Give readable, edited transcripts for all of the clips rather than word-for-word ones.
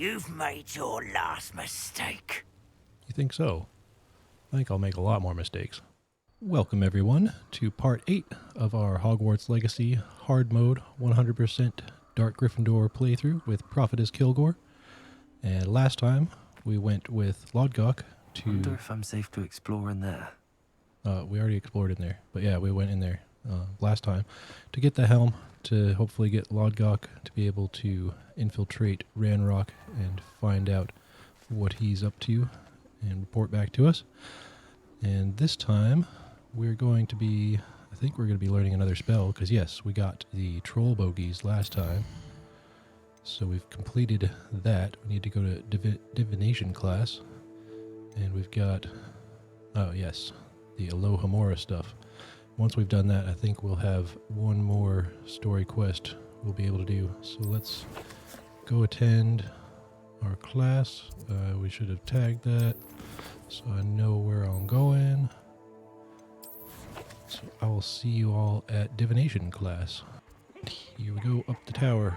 You've made your last mistake. You think so? I think I'll make a lot more mistakes. Welcome everyone to part 8 of our Hogwarts Legacy hard mode 100% Dark Gryffindor playthrough with Proffitus Killgor. And last time we went with Lodgok to... I wonder if I'm safe to explore in there. we already explored in there, but yeah, we went in there last time to get the helm, to hopefully get Lodgok to be able to infiltrate Ranrock and find out what he's up to and report back to us. And this time we're going to be, I think we're going to be learning another spell, because yes, we got the troll bogies last time. So we've completed that. We need to go to divination class. And we've got, oh yes, the Alohamora stuff. Once we've done that, I think we'll have one more story quest we'll be able to do. So let's go attend our class. We should have tagged that so I know where I'm going. So I will see you all at divination class. Here we go, up the tower.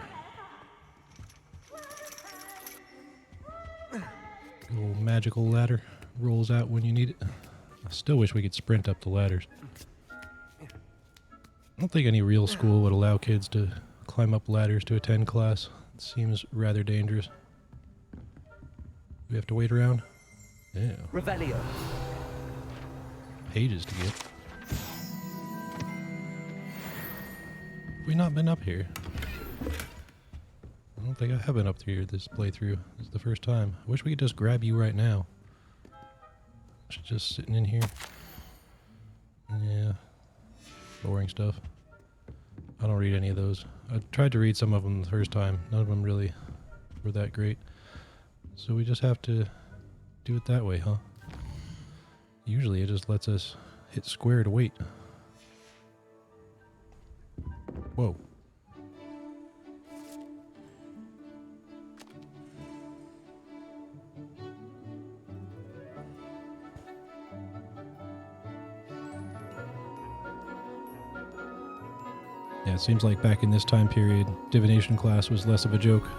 Good old magical ladder rolls out when you need it. I still wish we could sprint up the ladders. I don't think any real school would allow kids to climb up ladders to attend class. It seems rather dangerous. We have to wait around? Yeah. Revelio. Pages to get. We not been up here. I don't think I have been up here this playthrough. This is the first time. I wish we could just grab you right now. She's just sitting in here. Yeah. Boring stuff. I don't read any of those. I tried to read some of them the first time. None of them really were that great. So we just have to do it that way, huh? Usually it just lets us hit square to wait. Whoa. Yeah, it seems like back in this time period, divination class was less of a joke.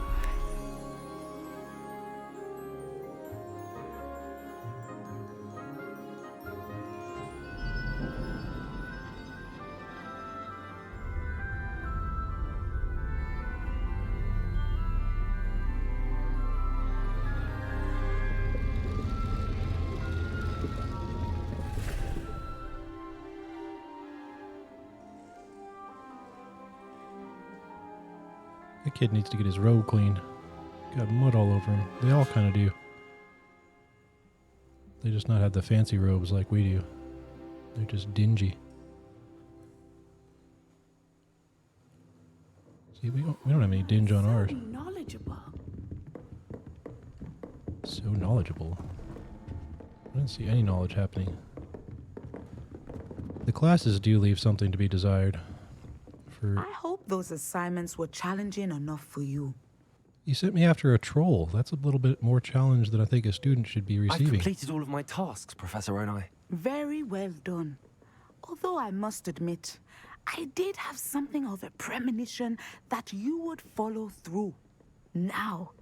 That kid needs to get his robe cleaned. Got mud all over him. They all kind of do. They just not have the fancy robes like we do. They're just dingy. See, we don't have any dinge on ours. Knowledgeable. So knowledgeable. I didn't see any knowledge happening. The classes do leave something to be desired. I hope those assignments were challenging enough for you. You sent me after a troll. That's a little bit more challenge than I think a student should be I've receiving. completed all of my tasks, Professor Onai. Very well done. Although I must admit, I did have something of a premonition that you would follow through. Now,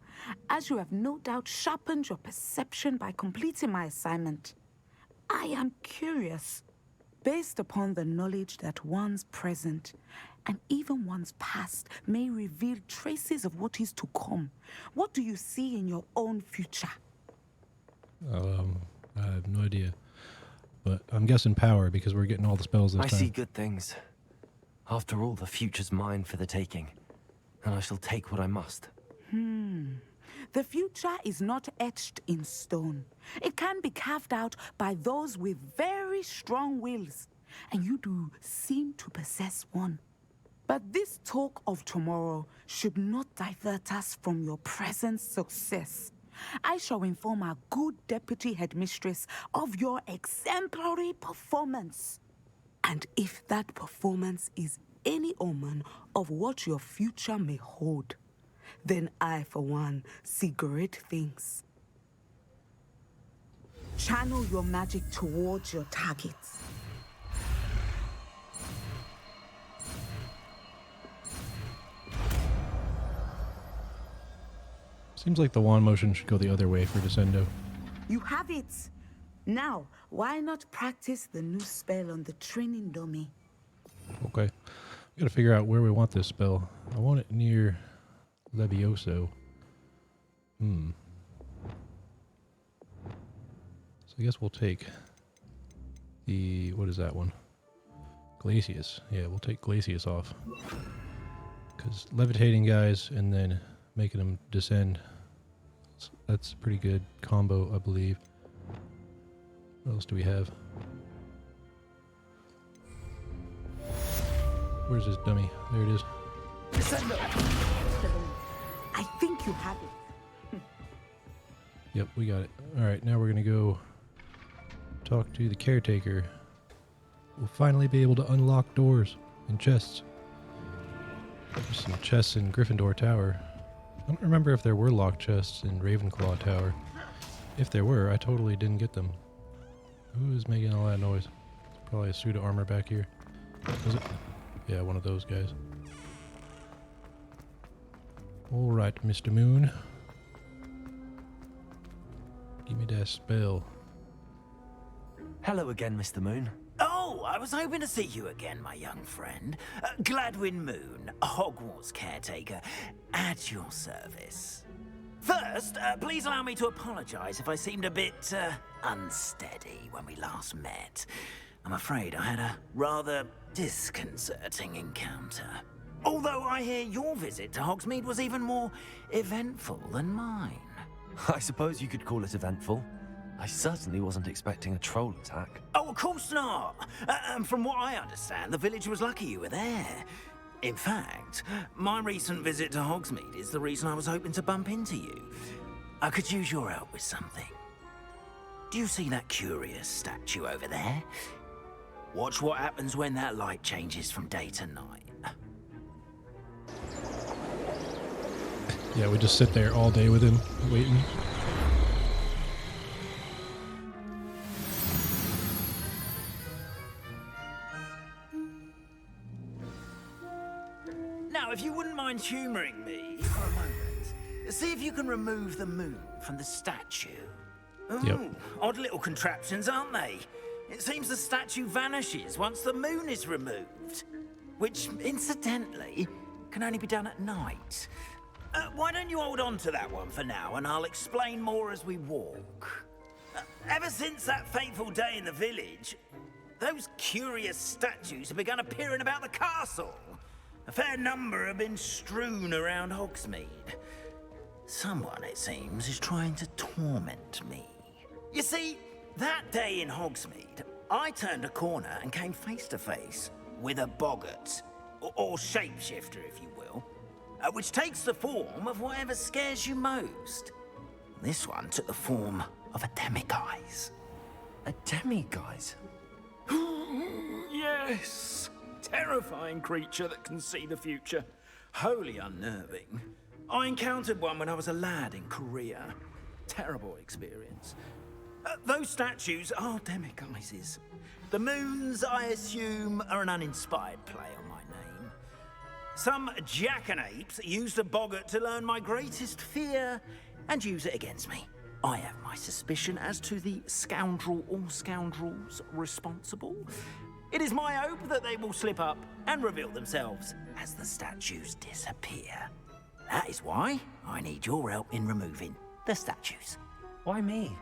as you have no doubt sharpened your perception by completing my assignment, I am curious, based upon the knowledge that one's present and even one's past may reveal traces of what is to come. What do you see in your own future? I have no idea. But I'm guessing power because we're getting all the spells this time. I see good things. After all, the future's mine for the taking, and I shall take what I must. The future is not etched in stone. It can be carved out by those with very strong wills, and you do seem to possess one. But this talk of tomorrow should not divert us from your present success. I shall inform our good deputy headmistress of your exemplary performance. And if that performance is any omen of what your future may hold, then I, for one, see great things. Channel your magic towards your targets. Seems like the wand motion should go the other way for Descendo. You have it. Now, why not practice the new spell on the training dummy? Okay. We gotta figure out where we want this spell. I want it near Levioso. So I guess we'll take the... what is that one? Glacius. Yeah, we'll take Glacius off. Because levitating guys and then making them descend, that's a pretty good combo, I believe. What else do we have? Where's this dummy? There it is. I think you have it. Yep, we got it. Alright, now we're going to go talk to the caretaker. We'll finally be able to unlock doors and chests. There's some chests in Gryffindor Tower. I don't remember if there were locked chests in Ravenclaw Tower. If there were, I totally didn't get them. Who is making all that noise? It's probably a suit of armor back here. Is it? Yeah, one of those guys. Alright, Mr. Moon. Give me that spell. Hello again, Mr. Moon. Oh, I was hoping to see you again, my young friend. Gladwin Moon, Hogwarts caretaker, at your service. First, please allow me to apologize if I seemed a bit unsteady when we last met. I'm afraid I had a rather disconcerting encounter. Although I hear your visit to Hogsmeade was even more eventful than mine. I suppose you could call it eventful. I certainly wasn't expecting a troll attack. Oh, of course not. And from what I understand, the village was lucky you were there. In fact, my recent visit to Hogsmeade is the reason I was hoping to bump into you. I could use your help with something. Do you see that curious statue over there? Watch what happens when that light changes from day to night. Yeah, we just sit there all day with him, waiting. Now, if you wouldn't mind humouring me for a moment, see if you can remove the moon from the statue. Ooh, Yep. Odd little contraptions, aren't they? It seems the statue vanishes once the moon is removed, which, incidentally, can only be done at night. Why don't you hold on to that one for now, and I'll explain more as we walk. Ever since that fateful day in the village, those curious statues have begun appearing about the castle. A fair number have been strewn around Hogsmeade. Someone, it seems, is trying to torment me. You see, that day in Hogsmeade, I turned a corner and came face to face with a boggart, or shapeshifter, if you will, which takes the form of whatever scares you most. This one took the form of a demiguise. A demiguise? Yes! Terrifying creature that can see the future. Wholly unnerving. I encountered one when I was a lad in Korea. Terrible experience. Those statues are demiguises. The moons, I assume, are an uninspired play on my name. Some jackanapes used a boggart to learn my greatest fear and use it against me. I have my suspicion as to the scoundrel or scoundrels responsible. It is my hope that they will slip up and reveal themselves as the statues disappear. That is why I need your help in removing the statues. Why me?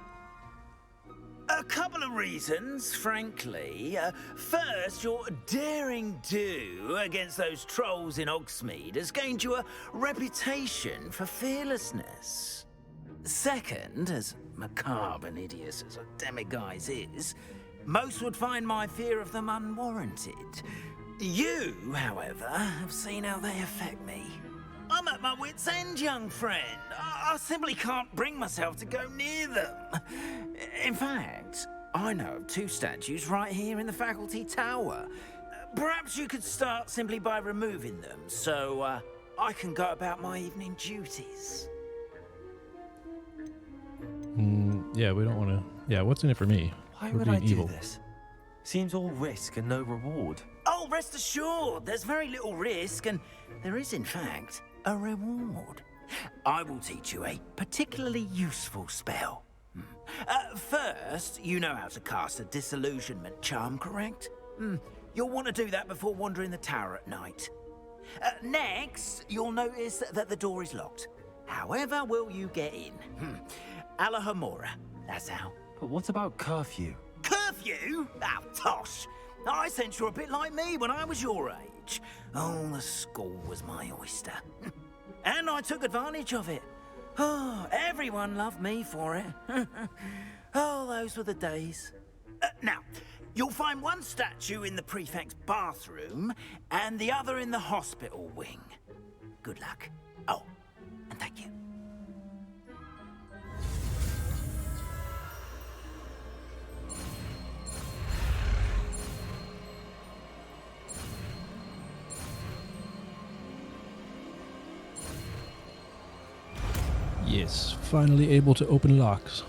A couple of reasons, frankly. First, your daring do against those trolls in Hogsmeade has gained you a reputation for fearlessness. Second, as macabre and hideous as a demiguise is, most would find my fear of them unwarranted. You, however, have seen how they affect me. I'm at my wit's end, young friend. I simply can't bring myself to go near them. In fact, I know of two statues right here in the faculty tower. Perhaps you could start simply by removing them, so I can go about my evening duties. Yeah, we don't want to... Yeah, what's in it for me? Why We're would I being evil. do this? Seems all risk and no reward. Oh, rest assured, there's very little risk, and there is, in fact, a reward. I will teach you a particularly useful spell. First, you know how to cast a disillusionment charm, correct? You'll want to do that before wandering the tower at night. Next, you'll notice that the door is locked. However will you get in? Alohamora, that's how. But what about curfew? Curfew? Oh, tosh. I sense you're a bit like me when I was your age. Oh, the school was my oyster. And I took advantage of it. Oh, everyone loved me for it. Oh, those were the days. Now, you'll find one statue in the prefect's bathroom and the other in the hospital wing. Good luck. Oh, and thank you. Yes, finally able to open locks.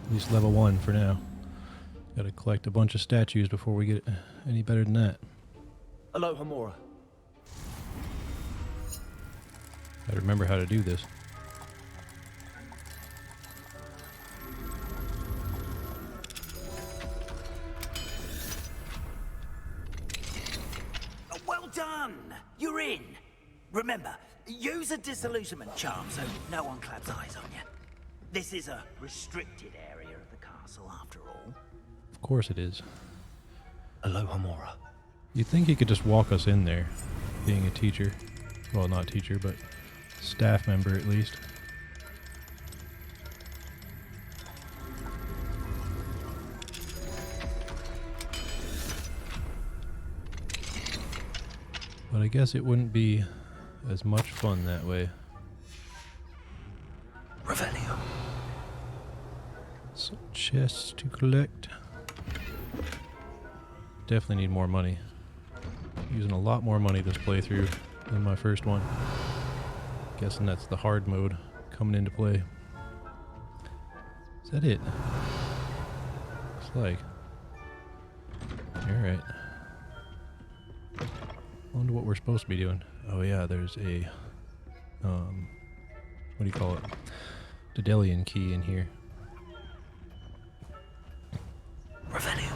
At least level 1 for now. Gotta collect a bunch of statues before we get any better than that. Alohamora. Gotta remember how to do this. Well done! You're in. Remember, use a disillusionment charm so no one claps eyes on you. This is a restricted area of the castle, after all. Of course it is. Alohamora. You'd think he could just walk us in there, being a teacher. Well, not teacher, but staff member at least. But I guess it wouldn't be as much fun that way. Revelio. Some chests to collect. Definitely need more money. Using a lot more money this playthrough than my first one. Guessing that's the hard mode coming into play. Is that it? Looks like. Alright. On to what we're supposed to be doing. Oh yeah, there's a what do you call it? Dedelian key in here. Revelio.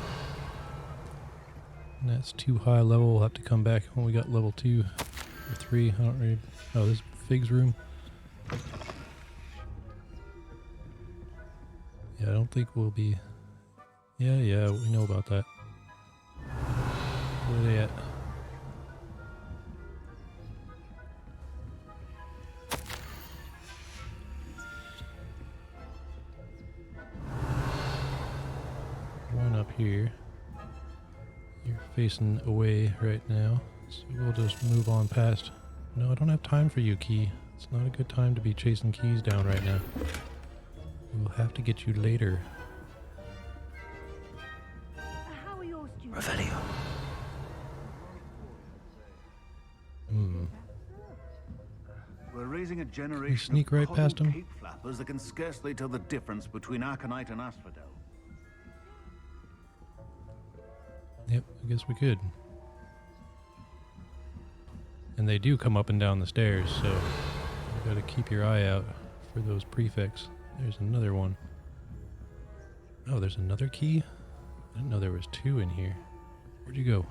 And that's too high level. We'll have to come back when we got level 2 or 3. I don't really. Oh, this is Fig's room. Yeah, I don't think we'll be. Yeah, we know about that. Where are they at? One up here. You're facing away right now, so we'll just move on past. No, I don't have time for you, Key. It's not a good time to be chasing keys down right now. We'll have to get you later. How are your students? Revelio. We're raising a generation sneak of right past him? cape flappers that can scarcely tell the difference between Aconite and Asphodel. Yep, I guess we could. And they do come up and down the stairs, so you gotta keep your eye out for those prefects. There's another one. Oh, there's another key? I didn't know there was 2 in here. Where'd you go?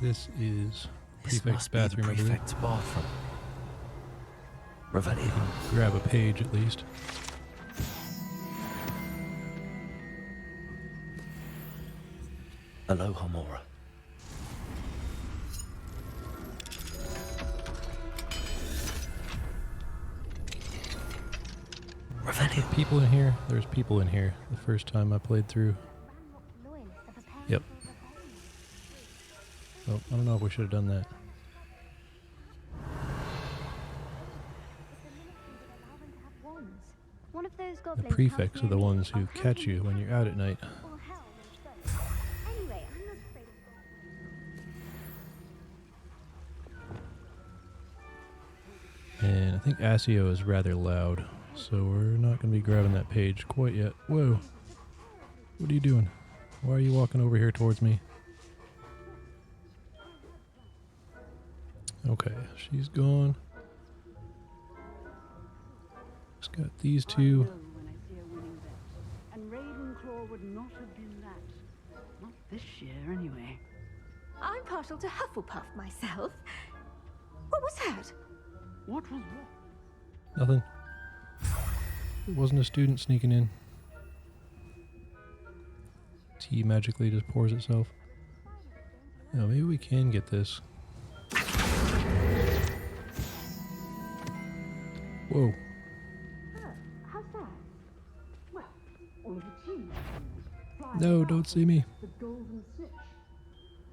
This is This prefect's must be the bathroom, I believe. prefect's bathroom. Revelio. Grab a page at least. Alohamora. Revelio. People in here? There's people in here the first time I played through. Yep. Oh, I don't know if we should have done that. The prefects are the ones who catch you when you're out at night. Anyway, I'm not afraid of And I think Asio is rather loud, so we're not going to be grabbing that page quite yet. Whoa. What are you doing? Why are you walking over here towards me? Okay, she's gone. Just got these two. When I see a winning bet. And Ravenclaw would not have been that. Not this year, anyway. I'm partial to Hufflepuff myself. What was that? What was what? Nothing. It wasn't a student sneaking in. Tea magically just pours itself. Yeah, maybe we can get this. Whoa. How's that? Well, all the cheese. No, don't see me. The golden snitch.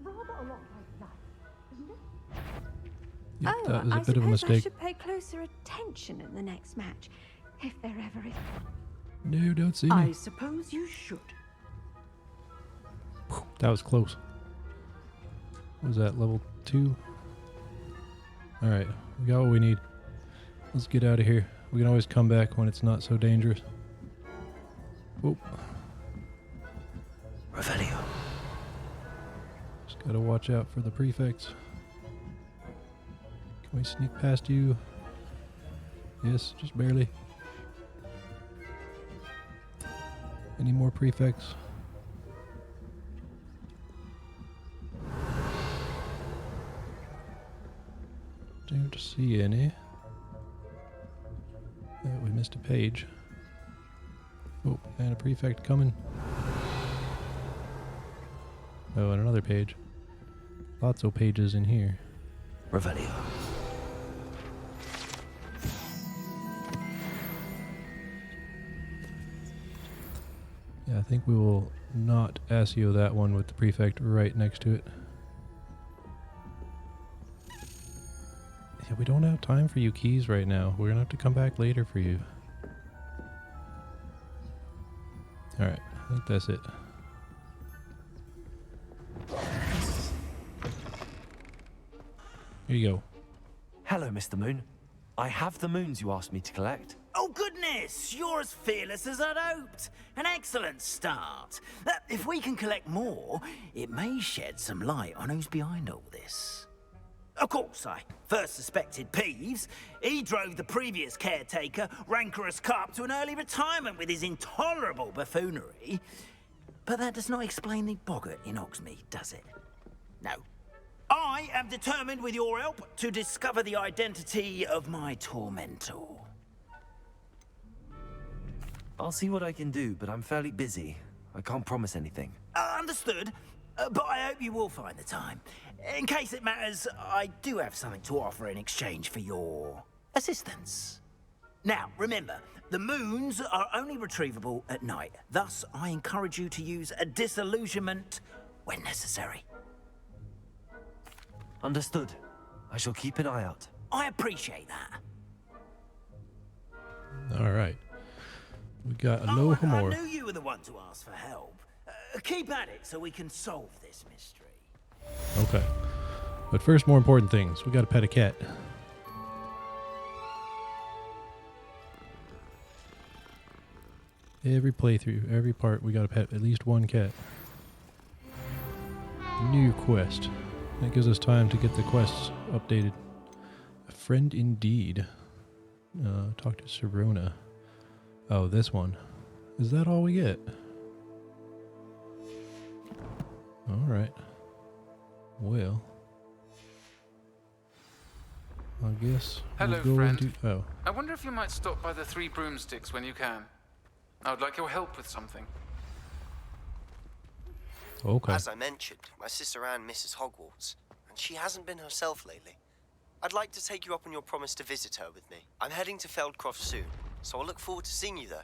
Rather a lot like that, isn't it? Yep, Oh, that was a I bit of a suppose I mistake. should pay closer attention in the next match, if there ever is one. No, don't see I me. suppose you should. Whew, that was close. What was that, level 2? Alright, we got what we need. Let's get out of here. We can always come back when it's not so dangerous. Whoop. Revelio. Just gotta watch out for the prefects. Can we sneak past you? Yes, just barely. Any more prefects? Don't see any. Oh, we missed a page. Oh, and a prefect coming. Oh, and another page. Lots of pages in here. Revelio. Yeah, I think we will not ASIO that one with the prefect right next to it. Yeah, we don't have time for you keys right now. We're gonna have to come back later for you. Alright, I think that's it. Here you go. Hello, Mr. Moon. I have the moons you asked me to collect. Oh, goodness! You're as fearless as I'd hoped. An excellent start. If we can collect more, it may shed some light on who's behind all this. Of course, I first suspected Peeves. He drove the previous caretaker, Rancorous Carp, to an early retirement with his intolerable buffoonery. But that does not explain the boggart in Hogsmeade, does it? No. I am determined, with your help, to discover the identity of my tormentor. I'll see what I can do, but I'm fairly busy. I can't promise anything. Understood, but I hope you will find the time. In case it matters, I do have something to offer in exchange for your assistance. Now, remember, the moons are only retrievable at night. Thus, I encourage you to use a disillusionment when necessary. Understood. I shall keep an eye out. I appreciate that. Alright. We got I Alohamora. knew you were the one to ask for help. Keep at it so we can solve this mystery. Okay. But first, more important things. We gotta pet a cat. Every playthrough, every part, we gotta pet at least one cat. New quest. That gives us time to get the quests updated. A friend indeed. Talk to Serona. Oh, this one. Is that all we get? Alright. Well. I guess Hello, we'll go friend. into... Oh. I wonder if you might stop by the Three Broomsticks when you can. I would like your help with something. Okay. As I mentioned, my sister Anne misses Hogwarts, and she hasn't been herself lately. I'd like to take you up on your promise to visit her with me. I'm heading to Feldcroft soon, so I'll look forward to seeing you there.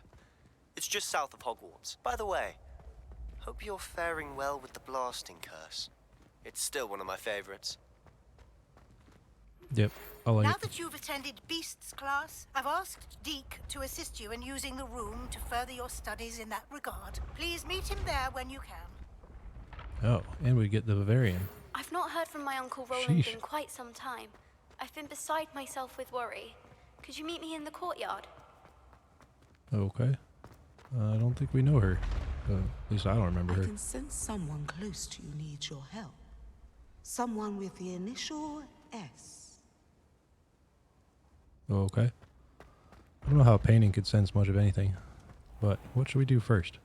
It's just south of Hogwarts. By the way, hope you're faring well with the blasting curse. It's still one of my favorites. Yep. I like Now it. that you've attended Beasts class, I've asked Deke to assist you in using the room to further your studies in that regard. Please meet him there when you can. Oh, and we get the Bavarian. I've not heard from my Uncle Roland Sheesh. in quite some time. I've been beside myself with worry. Could you meet me in the courtyard? Okay. I don't think we know her. At least I don't remember I her. can sense someone close to you needs your help. Someone with the initial S. Oh, okay. I don't know how painting could sense much of anything, but what should we do first?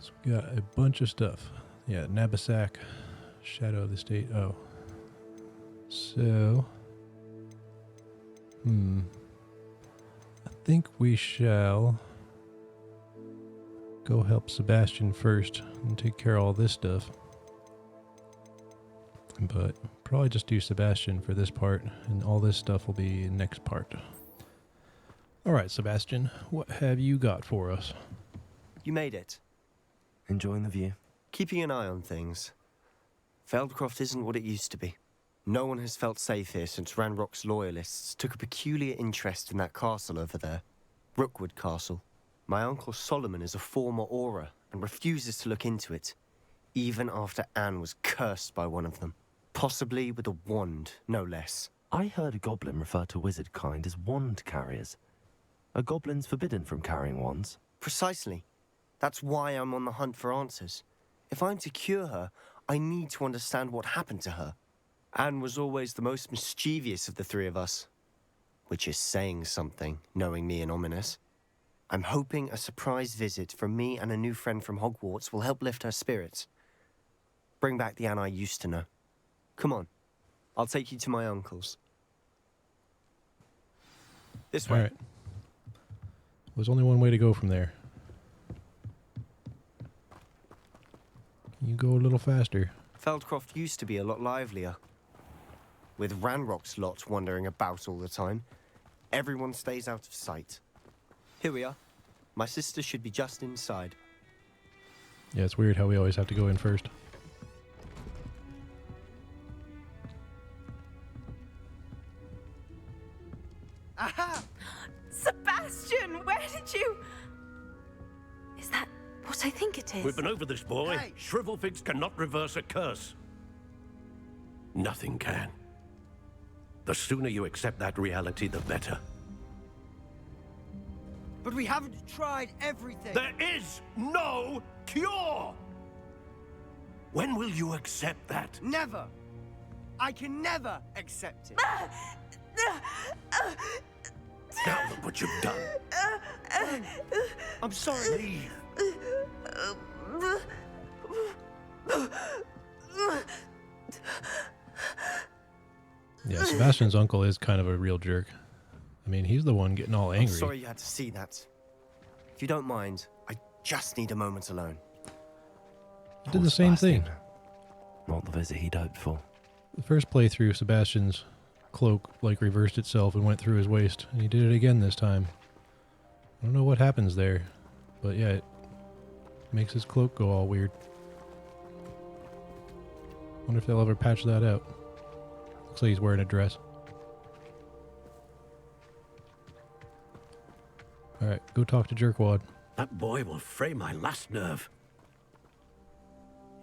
So we got a bunch of stuff. Yeah, Nabasak, Shadow of the State. Oh. So. I think we shall go help Sebastian first and take care of all this stuff. But probably just do Sebastian for this part, and all this stuff will be next part. Alright, Sebastian, what have you got for us? You made it. Enjoying the view? Keeping an eye on things. Feldcroft isn't what it used to be. No one has felt safe here since Ranrock's loyalists took a peculiar interest in that castle over there. Rookwood Castle. My uncle Solomon is a former Auror and refuses to look into it, even after Anne was cursed by one of them. Possibly with a wand, no less. I heard a goblin refer to wizard kind as wand carriers. Are goblins forbidden from carrying wands? Precisely. That's why I'm on the hunt for answers. If I'm to cure her, I need to understand what happened to her. Anne was always the most mischievous of the three of us. Which is saying something, knowing me and Ominous. I'm hoping a surprise visit from me and a new friend from Hogwarts will help lift her spirits. Bring back the Anne I used to know. Come on. I'll take you to my uncle's. This way. Alright. There's only one way to go from there. Can you go a little faster? Feldcroft used to be a lot livelier. With Ranrock's lot wandering about all the time, everyone stays out of sight. Here we are. My sister should be just inside. Yeah, it's weird how we always have to go in first. Aha! Sebastian, where did you... Is that what I think it is? We've been over this, boy. Hey. Shrivelfigs cannot reverse a curse. Nothing can. The sooner you accept that reality, the better. But we haven't tried everything. There is no cure! When will you accept that? Never. I can never accept it. Now look what you've done. I'm sorry. Leave. Yeah, Sebastian's uncle is kind of a real jerk. I mean, he's the one getting all angry. I'm sorry you had to see that. If you don't mind, I just need a moment alone. He did the same thing. Not the visit he'd hoped for. The first playthrough, Sebastian's cloak like reversed itself and went through his waist, and he did it again this time. I don't know what happens there, but yeah, it makes his cloak go all weird. Wonder if they'll ever patch that out. Looks like he's wearing a dress. Alright, go talk to Jerkwad. That boy will fray my last nerve.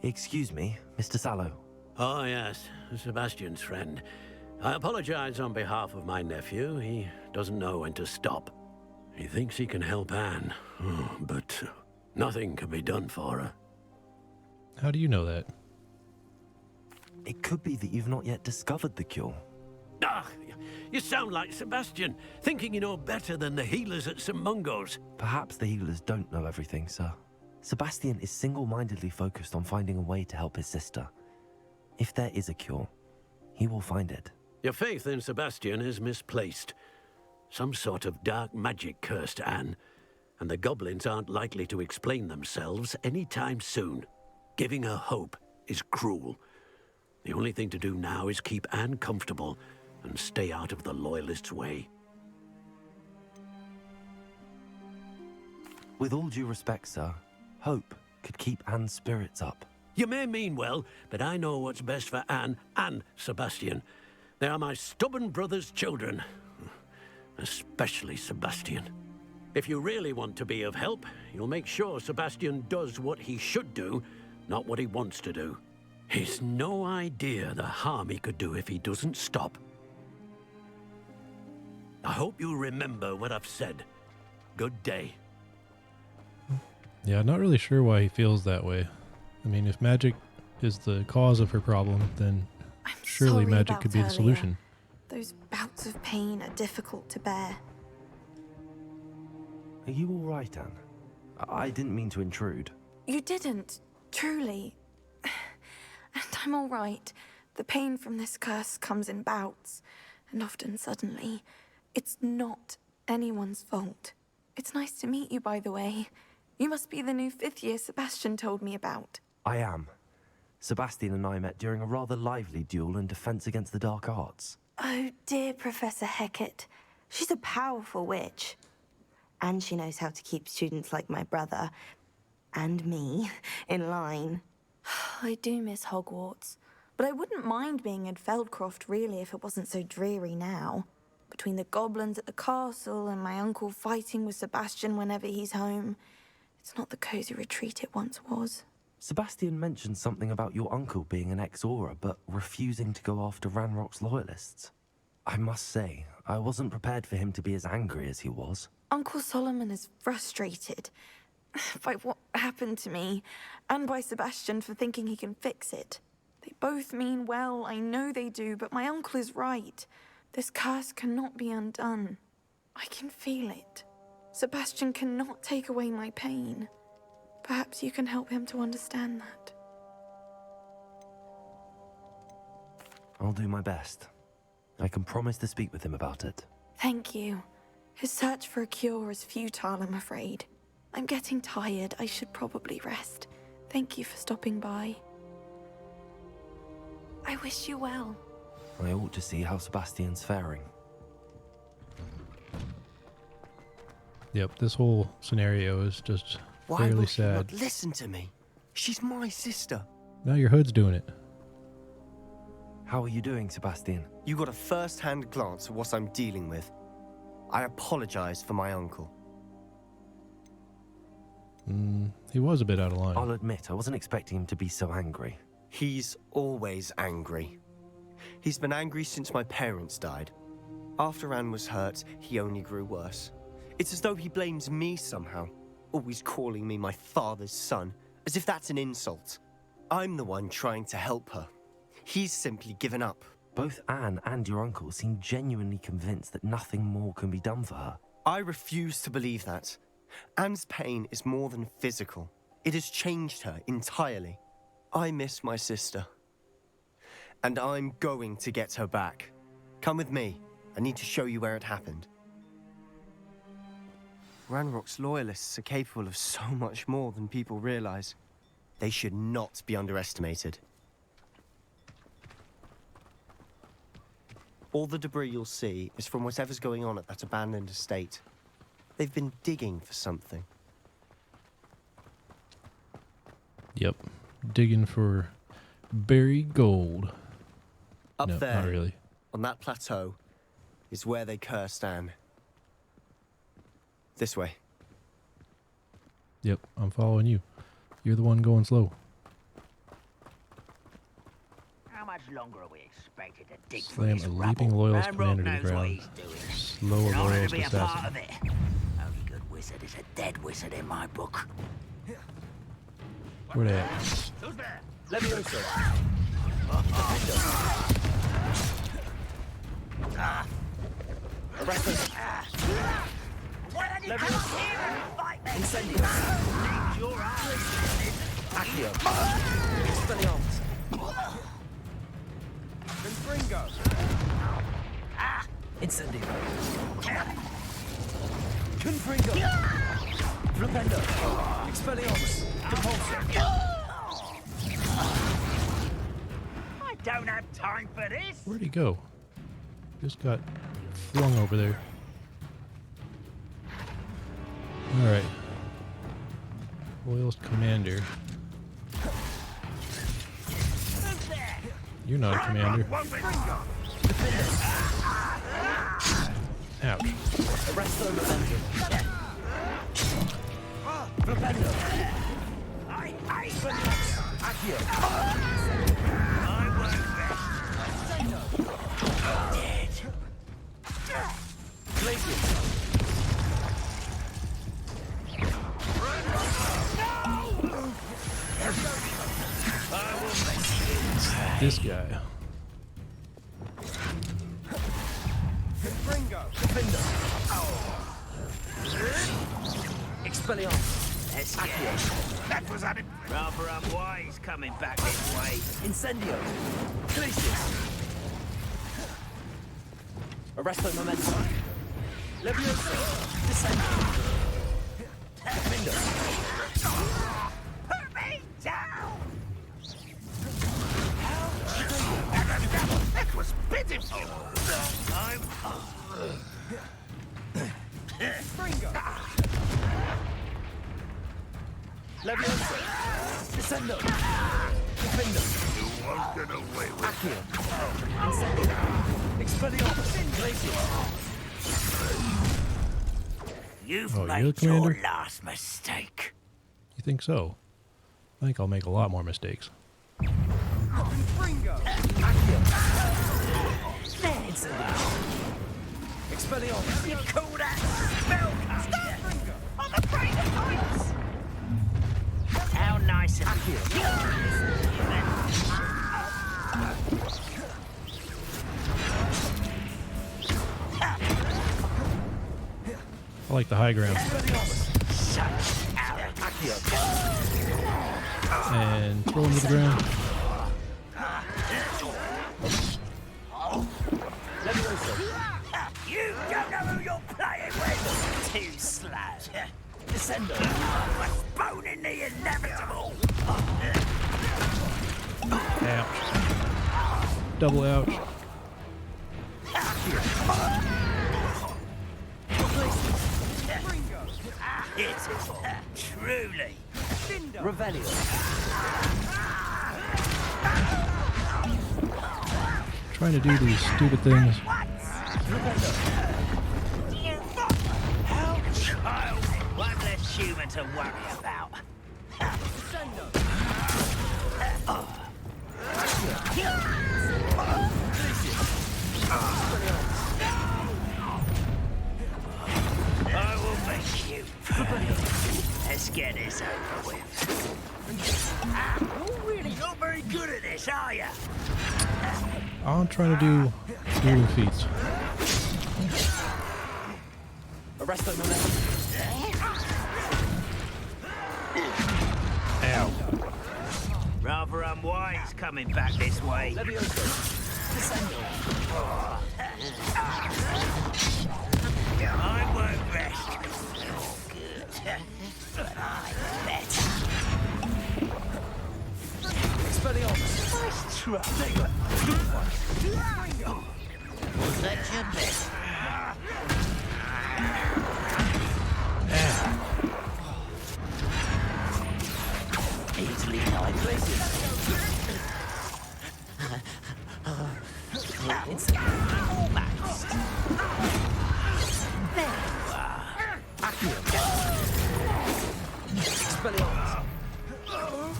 Excuse me, Mr. Sallow. Oh, yes, Sebastian's friend. I apologize on behalf of my nephew. He doesn't know when to stop. He thinks he can help Anne, but nothing can be done for her. How do you know that? It could be that you've not yet discovered the cure. Ah, you sound like Sebastian, thinking you know better than the healers at St. Mungo's. Perhaps the healers don't know everything, sir. Sebastian is single-mindedly focused on finding a way to help his sister. If there is a cure, he will find it. Your faith in Sebastian is misplaced. Some sort of dark magic cursed Anne, and the goblins aren't likely to explain themselves anytime soon. Giving her hope is cruel. The only thing to do now is keep Anne comfortable and stay out of the Loyalists' way. With all due respect, sir, hope could keep Anne's spirits up. You may mean well, but I know what's best for Anne and Sebastian. They are my stubborn brother's children. Especially Sebastian. If you really want to be of help, you'll make sure Sebastian does what he should do, not what he wants to do. He's no idea the harm he could do if he doesn't stop. I hope you'll remember what I've said. Good day. Yeah, not really sure why he feels that way. I mean, if magic is the cause of her problem, then Surely Sorry magic about could be the earlier. solution. Those bouts of pain are difficult to bear. Are you all right, Anne? I didn't mean to intrude. You didn't, truly. And I'm all right. The pain from this curse comes in bouts, and often suddenly. It's not anyone's fault. It's nice to meet you, by the way. You must be the new 5th year Sebastian told me about. I am. Sebastian and I met during a rather lively duel in defense against the dark arts. Oh, dear Professor Hecat. She's a powerful witch. And she knows how to keep students like my brother, and me, in line. I do miss Hogwarts, but I wouldn't mind being in Feldcroft, really, if it wasn't so dreary now. Between the goblins at the castle and my uncle fighting with Sebastian whenever he's home, it's not the cozy retreat it once was. Sebastian mentioned something about your uncle being an ex-Aura, but refusing to go after Ranrock's loyalists. I must say, I wasn't prepared for him to be as angry as he was. Uncle Solomon is frustrated by what happened to me, and by Sebastian for thinking he can fix it. They both mean well, I know they do, but my uncle is right. This curse cannot be undone. I can feel it. Sebastian cannot take away my pain. Perhaps you can help him to understand that. I'll do my best. I can promise to speak with him about it. Thank you. His search for a cure is futile, I'm afraid. I'm getting tired. I should probably rest. Thank you for stopping by. I wish you well. I ought to see how Sebastian's faring. Yep, this whole scenario is just Why fairly will she not sad. listen to me? She's my sister. Now your hood's doing it. How are you doing, Sebastian? You got a first-hand glance at what I'm dealing with. I apologize for my uncle. He was a bit out of line. I'll admit, I wasn't expecting him to be so angry. He's always angry. He's been angry since my parents died. After Anne was hurt, he only grew worse. It's as though he blames me somehow, always calling me my father's son, as if that's an insult. I'm the one trying to help her. He's simply given up. Both Anne and your uncle seem genuinely convinced that nothing more can be done for her. I refuse to believe that. Anne's pain is more than physical. It has changed her entirely. I miss my sister. And I'm going to get her back. Come with me. I need to show you where it happened. Ranrock's loyalists are capable of so much more than people realize. They should not be underestimated. All the debris you'll see is from whatever's going on at that abandoned estate. They've been digging for something. Yep. Digging for buried gold. Up no, there, not really. on that plateau, is where they cursed Anne. This way. Yep, I'm following you. You're the one going slow. How much longer are we expected to dig for Slam this a rubble? leaping loyalist Ranrock commander to the knows what ground. he's doing. Slow In order loyalist to be a part assassin. of it. Only good wizard is a dead wizard in my book. Where they at? Who's there? Let me also. Arrest him. Why don't you come up here and fight me? Incendios. Your eyes. Accio. Expelliarmus. Confringo. Incendio. Confringo. Flipendo. Expelliarmus. Depulso. I don't have time for this. Where'd he go? Just got flung over there. Alright. Loyalist commander. You're not a commander. Ouch. Arresto Movendo. Flipendo. Accio. I won't rest. Dead. Glacier. This guy. Expelliarmus! Let's get it. That was un... Rather unwise coming back this way. Incendio! Glacius! Arresto Momentum! Leviosa! Descendo! Put me down! That was pitiful. Leviosa! Descendo! Defendo! You won't get away with Accio! Incendio! Expelliarmus! Glacius! You've Oh, you're made the your commander? last mistake. You think so? I think I'll make a lot more mistakes. Expelliarmus! You call that spellcaster? I'm afraid of heights. How nice of you. I like the high ground. And throw him to the ground. You don't know who you're playing with. Too slow. Descendo. Postponing the inevitable. Ouch. Double ouch. It's truly. Revelio. Trying to do these stupid things. Child, one less human to worry about. I will make you. Let's get this over with. You're really not very good at this, are you? I'm trying to do dueling feats. Arresto Momentum. Ow. Rather unwise coming back this way. Leviosa. Descendo. I won't rest. Good. But I'm better. Expelliarmus. Nice try. Was that your best? Easily nine places. Almost. There you are. Accio. Expelliarmus.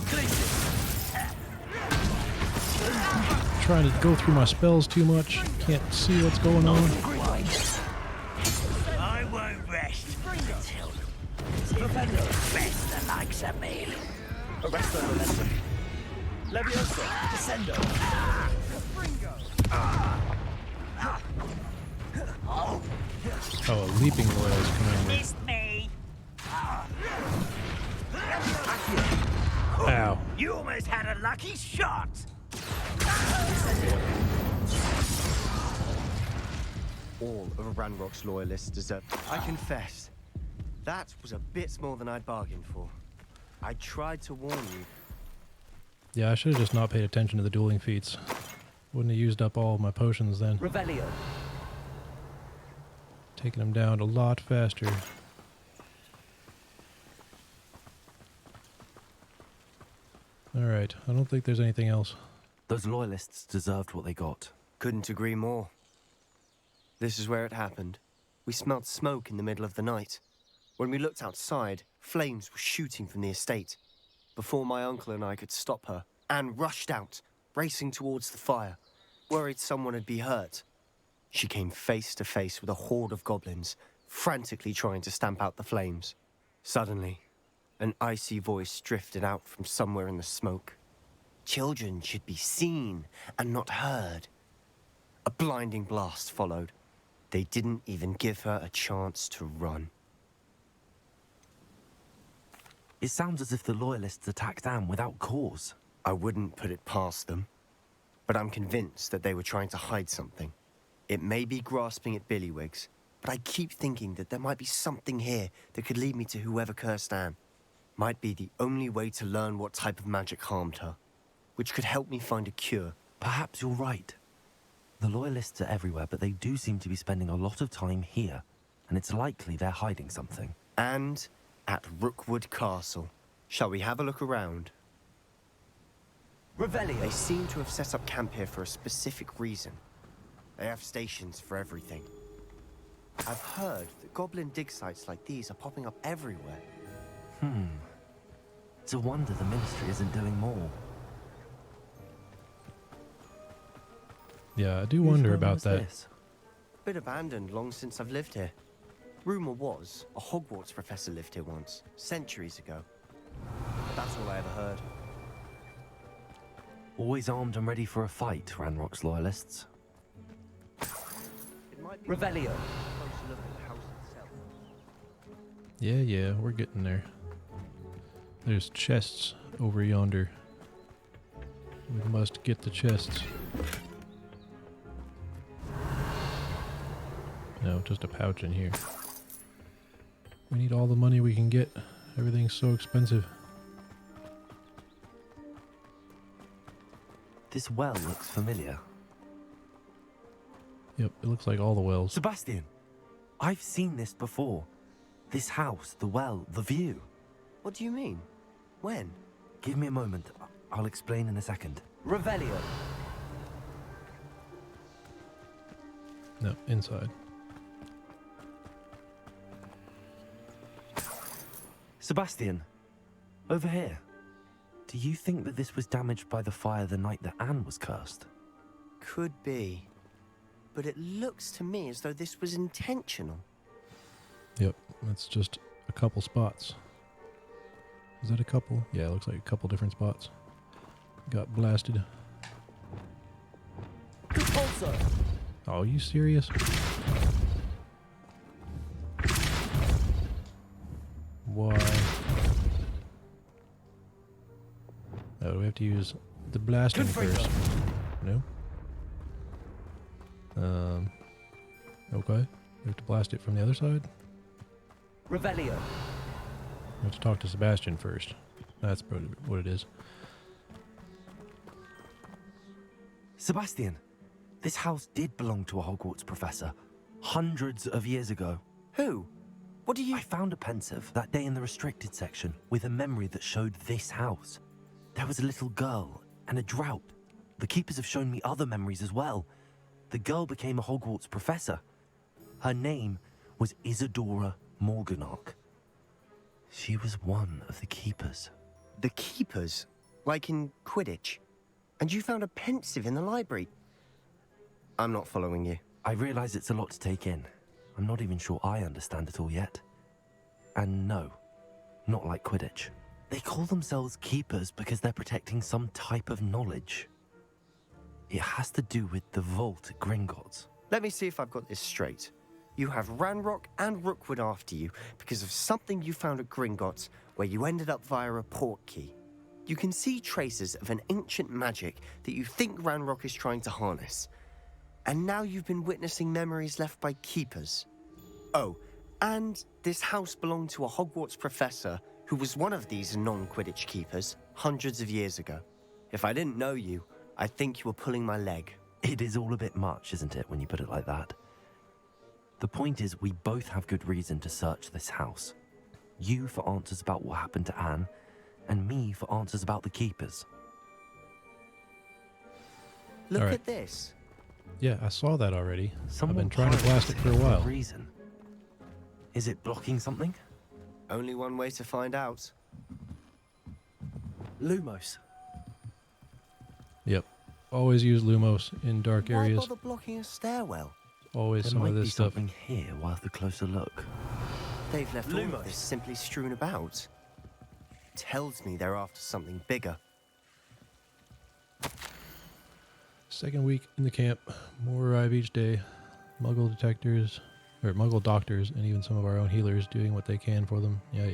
Glacius. Trying to go through my spells too much. Can't see what's going on. I won't rest until best the likes of me. Arresto Momentum. Leviosa. Descendo. Oh, a leaping royal is coming. Missed me. Ow. You almost had a lucky shot. All of Ranrock's loyalists deserve. I confess, that was a bit more than I'd bargained for. I tried to warn you. Yeah, I should have just not paid attention to the dueling feats. Wouldn't have used up all of my potions then. Revelio. Taking them down a lot faster. Alright, I don't think there's anything else. Those loyalists deserved what they got. Couldn't agree more. This is where it happened. We smelled smoke in the middle of the night. When we looked outside, flames were shooting from the estate. Before my uncle and I could stop her, Anne rushed out, racing towards the fire, worried someone had been hurt. She came face to face with a horde of goblins, frantically trying to stamp out the flames. Suddenly, an icy voice drifted out from somewhere in the smoke. Children should be seen and not heard. A blinding blast followed. They didn't even give her a chance to run. It sounds as if the Loyalists attacked Anne without cause. I wouldn't put it past them, but I'm convinced that they were trying to hide something. It may be grasping at Billywigs, but I keep thinking that there might be something here that could lead me to whoever cursed Anne. Might be the only way to learn what type of magic harmed her, which could help me find a cure. Perhaps you're right. The Loyalists are everywhere, but they do seem to be spending a lot of time here, and it's likely they're hiding something. And at Rookwood Castle. Shall we have a look around? Revelio. They seem to have set up camp here for a specific reason. They have stations for everything. I've heard that goblin dig sites like these are popping up everywhere. It's a wonder the Ministry isn't doing more. Yeah, I do wonder about that. Been abandoned long since I've lived here. Rumor was a Hogwarts professor lived here once, centuries ago. But that's all I ever heard. Always armed and ready for a fight, Ranrock's Loyalists. Revelio. Yeah, we're getting there. There's chests over yonder. We must get the chests. No, just a pouch in here. We need all the money we can get. Everything's so expensive. This well looks familiar. Yep, it looks like all the wells. Sebastian! I've seen this before. This house, the well, the view. What do you mean? When? Give me a moment. I'll explain in a second. Revelio. No, inside. Sebastian, over here. Do you think that this was damaged by the fire the night that Anne was cursed? Could be. But it looks to me as though this was intentional. Yep, that's just a couple spots. Is that a couple? Yeah, it looks like a couple different spots. Got blasted. Also. Oh, are you serious? Why? Oh, do we have to use the blasting first? No? Okay. We have to blast it from the other side? Revelio. We have to talk to Sebastian first. That's probably what it is. Sebastian, this house did belong to a Hogwarts professor. Hundreds of years ago. Who? What do you... I found a pensive that day in the restricted section with a memory that showed this house. There was a little girl and a drought. The keepers have shown me other memories as well. The girl became a Hogwarts professor. Her name was Isadora Morganach. She was one of the keepers. The keepers? Like in Quidditch? And you found a pensive in the library? I'm not following you. I realize it's a lot to take in. I'm not even sure I understand it all yet. And no, not like Quidditch. They call themselves keepers because they're protecting some type of knowledge. It has to do with the vault at Gringotts. Let me see if I've got this straight. You have Ranrock and Rookwood after you because of something you found at Gringotts where you ended up via a port key. You can see traces of an ancient magic that you think Ranrock is trying to harness. And now you've been witnessing memories left by keepers. Oh, and this house belonged to a Hogwarts professor who was one of these non-Quidditch keepers hundreds of years ago. If I didn't know you, I think you were pulling my leg. It is all a bit much, isn't it, when you put it like that? The point is, we both have good reason to search this house. You for answers about what happened to Anne, and me for answers about the keepers. Look right. at this. Yeah, I saw that already. Someone I've been trying to blast it for a while. Reason. Is it blocking something? Only one way to find out. Lumos. Yep. Always use Lumos in dark Why areas. bother blocking a stairwell? Always There some might of be this stuff. something here worth a closer look. They've left all of this simply strewn about. Tells me they're after something bigger. Second week in the camp. More arrive each day. Muggle detectors, or Muggle doctors, and even some of our own healers doing what they can for them. Yeah.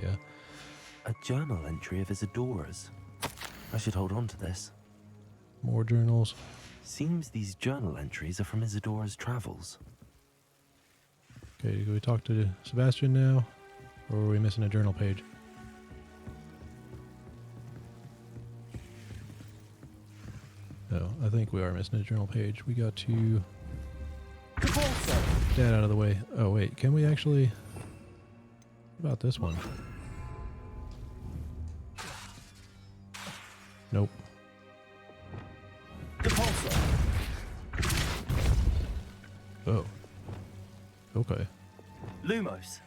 A journal entry of Isadora's. I should hold on to this. More journals. Seems these journal entries are from Isadora's travels. Okay, do we talk to Sebastian now? Or are we missing a journal page? No, I think we are missing a journal page. We got to... Dad out of the way. Oh, wait. Can we actually... What about this one? Nope. Oh. Okay. Lumos.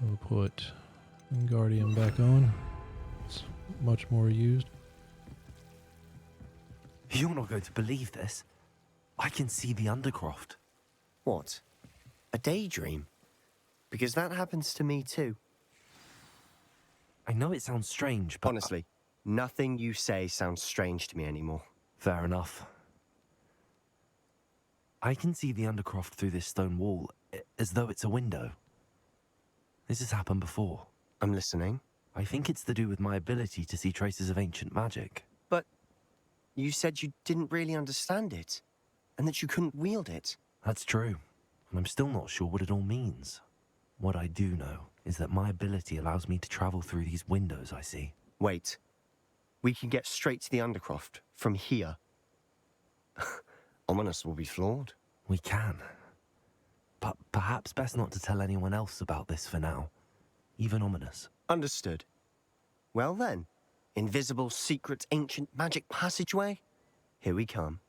We'll put Guardian back on. It's much more used. You're not going to believe this. I can see the Undercroft. What? A daydream? Because that happens to me too. I know it sounds strange, but... Honestly, nothing you say sounds strange to me anymore. Fair enough. I can see the Undercroft through this stone wall, as though it's a window. This has happened before. I'm listening. I think it's to do with my ability to see traces of ancient magic. But you said you didn't really understand it, and that you couldn't wield it. That's true, and I'm still not sure what it all means. What I do know is that my ability allows me to travel through these windows I see. Wait. We can get straight to the Undercroft from here. Ominous will be flawed. We can. But perhaps best not to tell anyone else about this for now. Even Ominous. Understood. Well then, invisible, secret, ancient magic passageway? Here we come.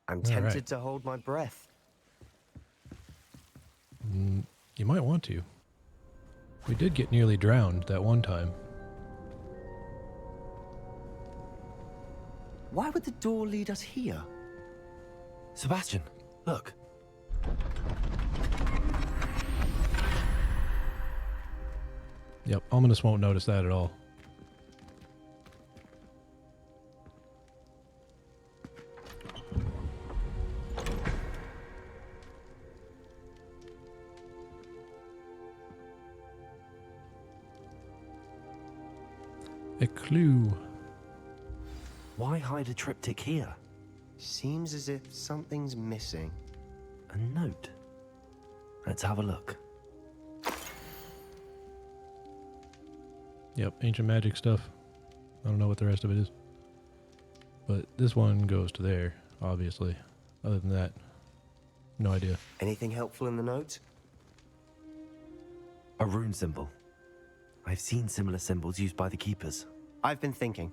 I'm tempted to hold my breath. You might want to. We did get nearly drowned that one time. Why would the door lead us here? Sebastian, look. Yep, Ominous won't notice that at all. A clue. Why hide a triptych here? Seems as if something's missing. A note. Let's have a look. Yep, ancient magic stuff. I don't know what the rest of it is. But this one goes to there, obviously. Other than that, no idea. Anything helpful in the note? A rune symbol. I've seen similar symbols used by the keepers. I've been thinking.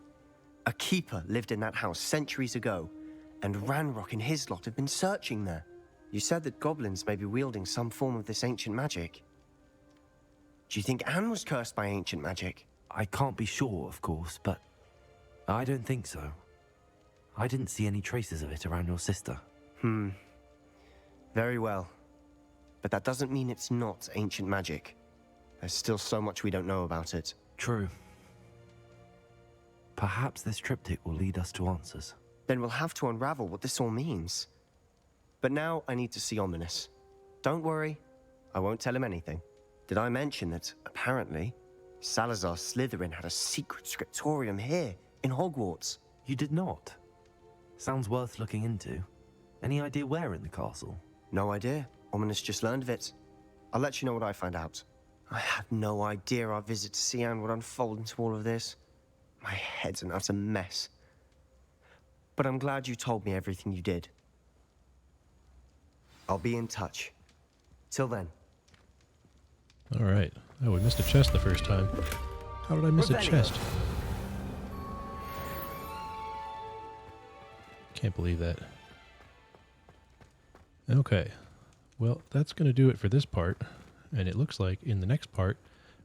A keeper lived in that house centuries ago, and Ranrock and his lot have been searching there. You said that goblins may be wielding some form of this ancient magic. Do you think Anne was cursed by ancient magic? I can't be sure, of course, but I don't think so. I didn't see any traces of it around your sister. Very well. But that doesn't mean it's not ancient magic. There's still so much we don't know about it. True. Perhaps this triptych will lead us to answers. Then we'll have to unravel what this all means. But now I need to see Ominous. Don't worry, I won't tell him anything. Did I mention that, apparently, Salazar Slytherin had a secret scriptorium here, in Hogwarts? You did not? Sounds worth looking into. Any idea where in the castle? No idea. Ominous just learned of it. I'll let you know what I find out. I had no idea our visit to Sian would unfold into all of this. My head's an utter mess. But I'm glad you told me everything you did. I'll be in touch. Till then. All right. Oh, we missed a chest the first time. How did I miss a chest? Can't believe that. Okay. Well, that's going to do it for this part. And it looks like in the next part,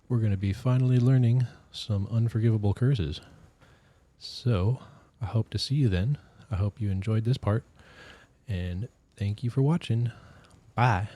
we're going to be finally learning some unforgivable curses. So, I hope to see you then. I hope you enjoyed this part. And thank you for watching. Bye.